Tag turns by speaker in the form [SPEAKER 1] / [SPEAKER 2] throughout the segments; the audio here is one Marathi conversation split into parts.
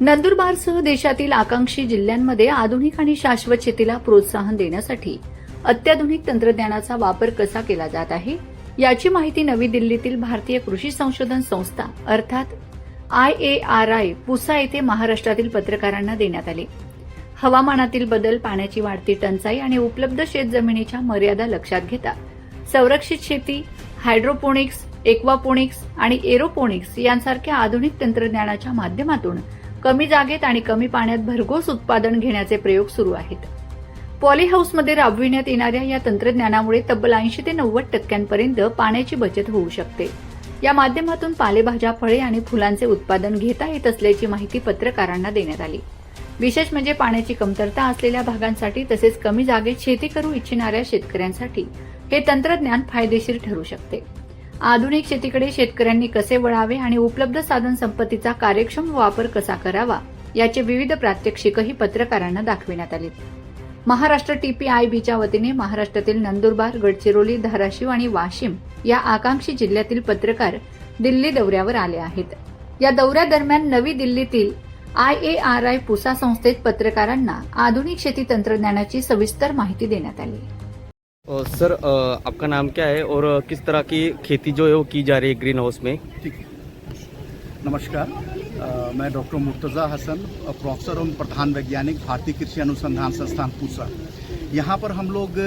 [SPEAKER 1] नंदुरबारसह देशातील आकांक्षी जिल्ह्यांमध्ये आधुनिक आणि शाश्वत शेतीला प्रोत्साहन देण्यासाठी अत्याधुनिक तंत्रज्ञानाचा वापर कसा केला जात आहे याची माहिती नवी दिल्लीतील भारतीय कृषी संशोधन संस्था अर्थात IARI पुसा येथे महाराष्ट्रातील पत्रकारांना देण्यात आली। हवामानातील बदल, पाण्याची वाढती टंचाई आणि उपलब्ध शेतजमिनीच्या मर्यादा लक्षात घेता संरक्षित शेती, हायड्रोपोनिक्स, एक्वापोनिक्स आणि एरोपोनिक्स यांसारख्या आधुनिक तंत्रज्ञानाच्या माध्यमातून कमी जागेत आणि कमी पाण्यात भरघोस उत्पादन घेण्याचे प्रयोग सुरू आहेत। पॉलीहाऊसमध्ये राबविण्यात येणाऱ्या या तंत्रज्ञानामुळे तब्बल 80 ते 90% पाण्याची बचत होऊ शकते। या माध्यमातून पालेभाज्या, फळे आणि फुलांचे उत्पादन घेता येत असल्याची माहिती पत्रकारांना देण्यात आली। विशेष म्हणजे पाण्याची कमतरता असलेल्या भागांसाठी तसेच कमी जागेत शेती करू इच्छिणाऱ्या शेतकऱ्यांसाठी हे तंत्रज्ञान फायदेशीर ठरू शकते। आधुनिक शेतीकडे शेतकऱ्यांनी कसे वळावे आणि उपलब्ध साधन संपत्तीचा कार्यक्षम वापर कसा करावा याचे विविध प्रात्यक्षिकही पत्रकारांना दाखविण्यात आले। महाराष्ट्र TPIBच्या वतीने महाराष्ट्रातील नंदुरबार, गडचिरोली, धाराशिव आणि वाशिम या आकांक्षी जिल्ह्यातील पत्रकार दिल्ली दौऱ्यावर आले आहेत। या दौऱ्यादरम्यान नवी दिल्लीतील IARI पुसा संस्थेत पत्रकारांना आधुनिक शेती तंत्रज्ञानाची सविस्तर माहिती देण्यात आली।
[SPEAKER 2] सर, आपका नाम क्या है और किस तरह की खेती जो है वो की जा रही है ग्रीन हाउस में?
[SPEAKER 3] ठीक है, नमस्कार। मैं डॉक्टर मुर्तज़ा हसन, प्रोफेसर और प्रधान वैज्ञानिक, भारतीय कृषि अनुसंधान संस्थान पूसा। यहाँ पर हम लोग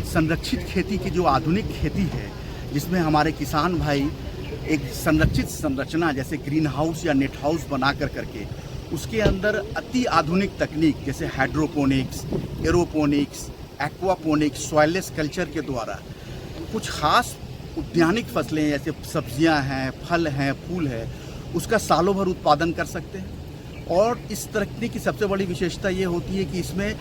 [SPEAKER 3] संरक्षित खेती की जो आधुनिक खेती है, जिसमें हमारे किसान भाई एक संरक्षित संरचना जैसे ग्रीन हाउस या नेट हाउस बना करके उसके अंदर अति आधुनिक तकनीक जैसे hydroponics, aeroponics, aquaponics, soilless culture के द्वारा कुछ खास उद्यानिक फसलें जैसे सब्जियां हैं, फल हैं, फूल है, उसका सालों भर उत्पादन कर सकते हैं। और इस तकनीक की सबसे बड़ी विशेषता ये होती है कि इसमें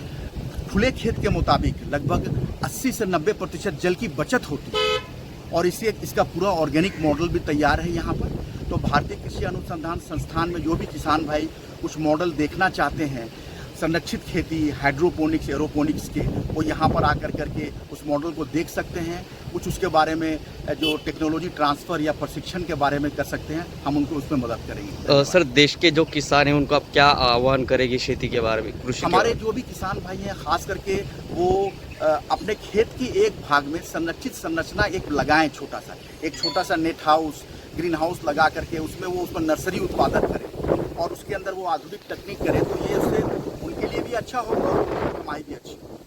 [SPEAKER 3] खुले खेत के मुताबिक लगभग 80 से 90% जल की बचत होती है और इसका पूरा ऑर्गेनिक मॉडल भी तैयार है यहाँ पर। तो भारतीय कृषि अनुसंधान संस्थान में जो भी किसान भाई कुछ मॉडल देखना चाहते हैं संरक्षित खेती, हाइड्रोपोनिक्स, एरोपोनिक्स के, वो यहाँ पर आकर करके उस मॉडल को देख सकते हैं। कुछ उसके बारे में जो टेक्नोलॉजी ट्रांसफ़र या प्रशिक्षण के बारे में कर सकते हैं, हम उनको उसमें मदद करेंगे।
[SPEAKER 2] सर, देश के जो किसान हैं उनको आप क्या आह्वान करेंगे शेती के बारे में, कृषि
[SPEAKER 3] हमारे जो भी किसान भाई हैं खास करके वो अपने खेत के एक भाग में संरक्षित संरचना एक लगाएं, छोटा सा नेट हाउस, ग्रीन हाउस लगा करके उसमें वो उसमें नर्सरी उत्पादन करें और उसके अंदर वो आधुनिक तकनीक करें, तो ये उससे उनके लिए भी अच्छा होगा और कमाई भी अच्छी होगी।